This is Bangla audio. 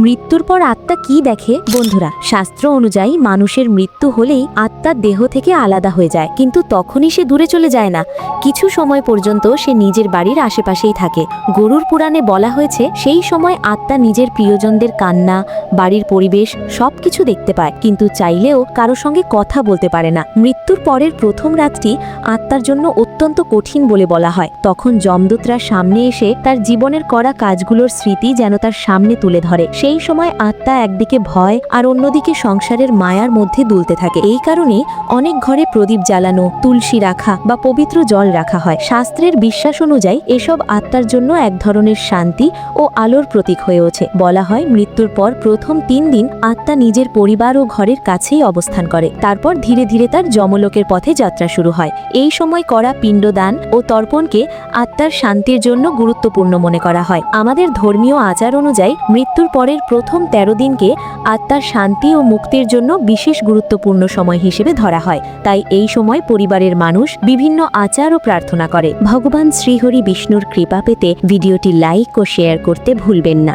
মৃত্যুর পর আত্মা কি দেখে? বন্ধুরা, শাস্ত্র অনুযায়ী মানুষের মৃত্যু হলেই আত্মা দেহ থেকে আলাদা হয়ে যায়, কিন্তু তখনই সে দূরে চলে যায় না। কিছু সময় পর্যন্ত সে নিজের বাড়ির আশেপাশেই থাকে। গরুর পুরাণে বলা হয়েছে সেই সময় আত্মা নিজের প্রিয়জনদের কান্না, বাড়ির পরিবেশ সবকিছু দেখতে পায়, কিন্তু চাইলেও কারো সঙ্গে কথা বলতে পারে না। মৃত্যুর পরের প্রথম রাতটি আত্মার জন্য অত্যন্ত কঠিন বলে বলা হয়। তখন যমদূতরা সামনে এসে তার জীবনের করা কাজগুলোর স্মৃতি যেন তার সামনে তুলে ধরে। সেই সময় আত্মা একদিকে ভয় আর অন্যদিকে সংসারের মায়ার মধ্যে দুলতে থাকে। এই কারণে অনেক ঘরে প্রদীপ জ্বালানো, তুলসী রাখা বা পবিত্র জল রাখা হয়। শাস্ত্রের বিশ্বাস অনুযায়ী এসব আত্মার জন্য এক ধরনের শান্তি ও আলোর প্রতীক হয়ে ওঠে। বলা হয় মৃত্যুর পর প্রথম 3 দিন আত্মা নিজের পরিবার ও ঘরের কাছেই অবস্থান করে, তারপর ধীরে ধীরে তার যমলোকের পথে যাত্রা শুরু হয়। এই সময় করা পিণ্ডদান ও তর্পণকে আত্মার শান্তির জন্য গুরুত্বপূর্ণ মনে করা হয়। আমাদের ধর্মীয় আচার অনুযায়ী মৃত্যুর পরের প্রথম 13 দিনকে আত্মার শান্তি ও মুক্তির জন্য বিশেষ গুরুত্বপূর্ণ সময় হিসেবে ধরা হয়। তাই এই সময় পরিবারের মানুষ বিভিন্ন আচার ও প্রার্থনা করে। ভগবান শ্রীহরি বিষ্ণুর কৃপা পেতে ভিডিওটি লাইক ও শেয়ার করতে ভুলবেন না।